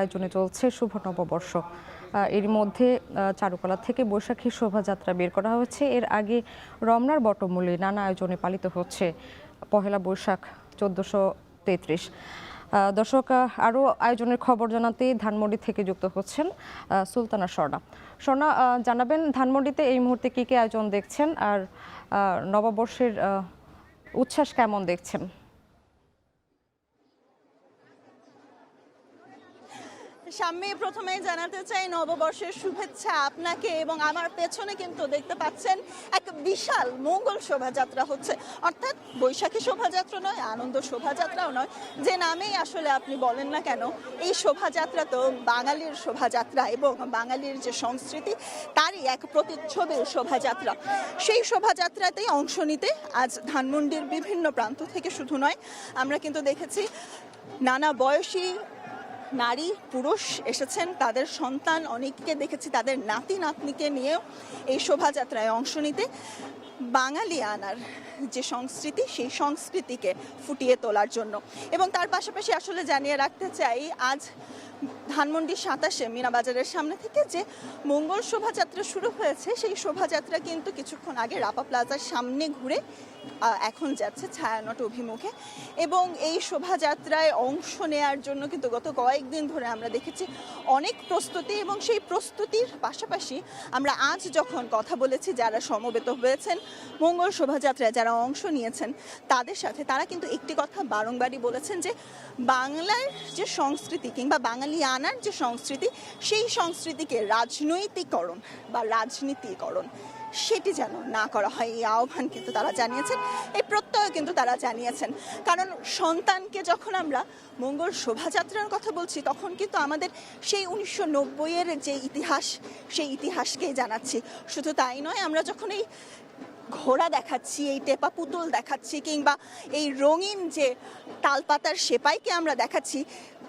আয়োজনে চলছে শুভ নববর্ষ। এর মধ্যে চারুকলা থেকে বৈশাখী শোভাযাত্রা বের করা হয়েছে। এর আগে রমনার বটমূলে নানা আয়োজনে পালিত হচ্ছে পহেলা বৈশাখ 1433। দর্শক, আরও আয়োজনের খবর জানাতে ধানমন্ডি থেকে যুক্ত হচ্ছেন সুলতানা স্বর্ণা। স্বর্ণা, জানাবেন ধানমন্ডিতে এই মুহূর্তে কী কী আয়োজন দেখছেন আর নববর্ষের উচ্ছ্বাস কেমন দেখছেন? সামনে প্রথমেই জানাতে চাই নববর্ষের শুভেচ্ছা আপনাকে, এবং আমার পেছনে কিন্তু দেখতে পাচ্ছেন এক বিশাল মঙ্গল শোভাযাত্রা হচ্ছে। অর্থাৎ বৈশাখী শোভাযাত্রা নয়, আনন্দ শোভাযাত্রাও নয়, যে নামেই আসলে আপনি বলেন না কেন, এই শোভাযাত্রা তো বাঙালির শোভাযাত্রা এবং বাঙালির যে সংস্কৃতি তারই এক প্রতিচ্ছবির শোভাযাত্রা। সেই শোভাযাত্রাতেই অংশ নিতে আজ ধানমন্ডির বিভিন্ন প্রান্ত থেকে শুধু নয়, আমরা কিন্তু দেখেছি নানা বয়সী নারী পুরুষ এসেছেন, তাদের সন্তান অনেককে দেখেছি তাদের নাতি নাতনিকে নিয়েও এই শোভাযাত্রায় অংশ নিতে, বাঙালি আনার যে সংস্কৃতি সেই সংস্কৃতিকে ফুটিয়ে তোলার জন্য। এবং তার পাশাপাশি আসলে জানিয়ে রাখতে চাই, আজ ধানমন্ডি 27-এ মিনাবাজারের সামনে থেকে যে মঙ্গল শোভাযাত্রা শুরু হয়েছে, সেই শোভাযাত্রা কিন্তু কিছুক্ষণ আগে রাপা প্লাজার সামনে ঘুরে এখন যাচ্ছে ছায়ানট অভিমুখে। এবং এই শোভাযাত্রায় অংশ নেয়ার জন্য কিন্তু গত কয়েকদিন ধরে আমরা দেখেছি অনেক প্রস্তুতি, এবং সেই প্রস্তুতির পাশাপাশি আমরা আজ যখন কথা বলেছি যারা সমবেত হয়েছেন মঙ্গল শোভাযাত্রায়, যারা অংশ নিয়েছেন তাদের সাথে, তারা কিন্তু একটি কথা বারংবারই বলেছেন যে বাংলার যে সংস্কৃতি কিংবা বাঙালি আনার যে সংস্কৃতি, সেই সংস্কৃতিকে রাজনৈতিকরণ বা রাজনীতিকরণ সেটি যেন না করা হয়, এই আহ্বান কিন্তু তারা জানিয়েছেন, এই প্রত্যয় কিন্তু তারা জানিয়েছেন। কারণ সন্তানকে যখন আমরা মঙ্গল শোভাযাত্রার কথা বলছি, তখন কিন্তু আমাদের সেই 1990-এর যে ইতিহাস, সেই ইতিহাসকেই জানাচ্ছি। শুধু তাই নয়, আমরা যখন এই ঘোড়া দেখাচ্ছি, এই টেপা পুতুল দেখাচ্ছি, কিংবা এই রঙিন যে তালপাতার সেপাইকে আমরা দেখাচ্ছি,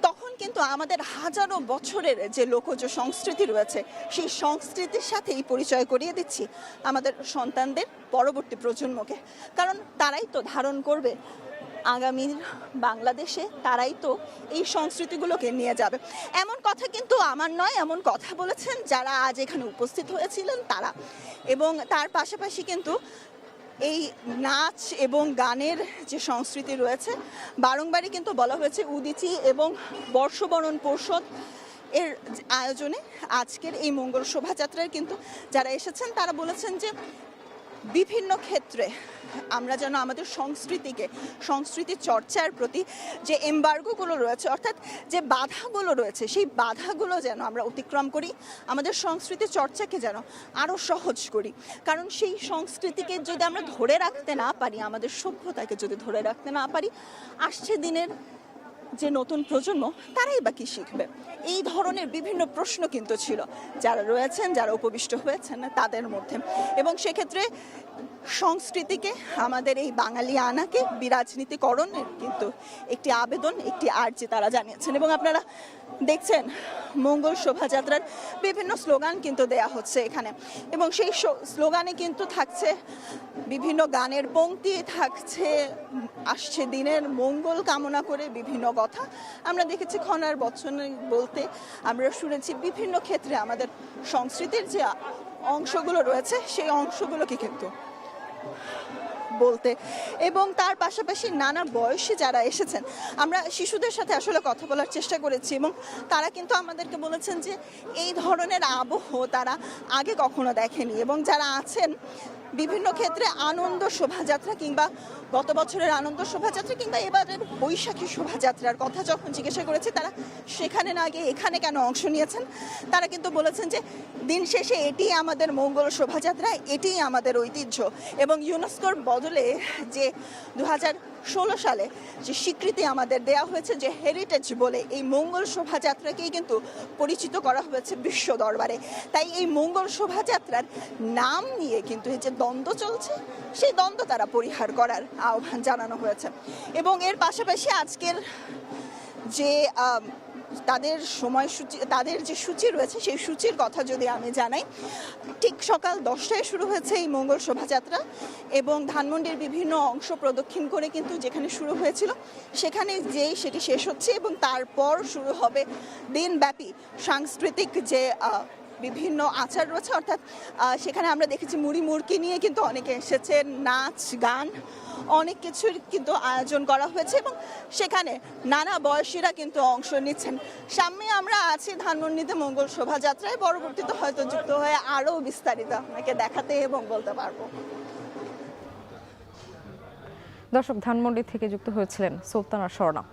তখন কিন্তু আমাদের হাজারো বছরের যে লোকজ সংস্কৃতি রয়েছে, সেই সংস্কৃতির সাথেই পরিচয় করিয়ে দিচ্ছি আমাদের সন্তানদের, পরবর্তী প্রজন্মকে। কারণ তারাই তো ধারণ করবে আগামীর বাংলাদেশে, তারাই তো এই সংস্কৃতিগুলোকে নিয়ে যাবে। এমন কথা কিন্তু আমার নয়, এমন কথা বলেছেন যারা আজ এখানে উপস্থিত হয়েছিলেন তারা। এবং তার পাশাপাশি কিন্তু এই নাচ এবং গানের যে সংস্কৃতি রয়েছে, বারংবারই কিন্তু বলা হয়েছে উদীচী এবং বর্ষবরণ পর্ষদ এর আয়োজনে আজকের এই মঙ্গল শোভাযাত্রায় কিন্তু যারা এসেছেন তারা বলেছেন যে বিভিন্ন ক্ষেত্রে আমরা যেন আমাদের সংস্কৃতি চর্চার প্রতি যে এমবার্গোগুলো রয়েছে, অর্থাৎ যে বাধাগুলো রয়েছে, সেই বাধাগুলো যেন আমরা অতিক্রম করি, আমাদের সংস্কৃতি চর্চাকে যেন আরও সহজ করি। কারণ সেই সংস্কৃতিকে যদি আমরা ধরে রাখতে না পারি, আমাদের সভ্যতাকে যদি ধরে রাখতে না পারি, আসছে দিনের যে নতুন প্রজন্ম তারাই বা কি শিখবে? এই ধরনের বিভিন্ন প্রশ্ন কিন্তু ছিল যারা রয়েছেন, যারা উপবিষ্ট হয়েছেন তাদের মধ্যে। এবং সেক্ষেত্রে সংস্কৃতিকে, আমাদের এই বাঙালি আনাকে বিরাজনীতিকরণের কিন্তু একটি আবেদন, একটি আর্জি তারা জানিয়েছেন। এবং আপনারা দেখছেন মঙ্গল শোভাযাত্রার বিভিন্ন স্লোগান কিন্তু দেয়া হচ্ছে এখানে, এবং সেই স্লোগানে কিন্তু থাকছে বিভিন্ন গানের পংক্তি, থাকছে আসছে দিনের মঙ্গল কামনা করে বিভিন্ন কথা। আমরা দেখেছি খনার বচন বলতে, আমরা শুনেছি বিভিন্ন ক্ষেত্রে আমাদের সংস্কৃতির যে অংশগুলো রয়েছে সেই অংশগুলোকে কিন্তু বলতে। এবং তার পাশাপাশি নানা বয়সী যারা এসেছেন, আমরা শিশুদের সাথে আসলে কথা বলার চেষ্টা করেছি, এবং তারা কিন্তু আমাদেরকে বলেছেন যে এই ধরনের আবহ তারা আগে কখনো দেখেনি। এবং যারা আছেন বিভিন্ন ক্ষেত্রে আনন্দ শোভাযাত্রা কিংবা গত বছরের আনন্দ শোভাযাত্রা কিংবা এবারের বৈশাখী শোভাযাত্রার কথা যখন জিজ্ঞাসা করেছে, তারা সেখানে না গিয়ে এখানে কেন অংশ নিয়েছেন, তারা কিন্তু বলেছেন যে দিন শেষে এটি আমাদের মঙ্গল শোভাযাত্রা, এটিই আমাদের ঐতিহ্য। এবং ইউনেস্কোর বদলে যে 2016 সালে যে স্বীকৃতি আমাদের দেয়া হয়েছে যে হেরিটেজ বলে, এই মঙ্গল শোভাযাত্রাকেই কিন্তু পরিচিত করা হয়েছে বিশ্ব দরবারে। তাই এই মঙ্গল শোভাযাত্রার নাম নিয়ে কিন্তু এই যে দ্বন্দ্ব চলছে, সেই দ্বন্দ্ব তারা পরিহার করার আহ্বান জানানো হয়েছে। এবং এর পাশাপাশি আজকের যে তাদের সময়সূচি, তাদের যে সূচি রয়েছে সেই সূচির কথা যদি আমি জানাই, ঠিক সকাল 10টায় শুরু হয়েছে এই মঙ্গল শোভাযাত্রা এবং ধানমন্ডির বিভিন্ন অংশ প্রদক্ষিণ করে কিন্তু যেখানে শুরু হয়েছিল সেখানে যেই সেটি শেষ হচ্ছে এবং তারপর শুরু হবে দিনব্যাপী সাংস্কৃতিক যে বিভিন্ন আচার রয়েছে। অর্থাৎ সেখানে আমরা দেখেছি মুড়ি মুড়কি নিয়ে কিন্তু অনেকে এসেছে, নাচ গান অনেক কিছুর কিন্তু আয়োজন করা হয়েছে এবং সেখানে নানা বয়সীরা কিন্তু অংশ নিচ্ছেন। সামনে আমরা আছি ধানমন্ডিতে মঙ্গল শোভাযাত্রায়, পরবর্তীতে হয়তো যুক্ত হয়ে আরও বিস্তারিত আপনাকে দেখাতে এবং বলতে পারবো। দর্শক, ধানমন্ডি থেকে যুক্ত হয়েছিলেন সুলতানা স্বর্ণা।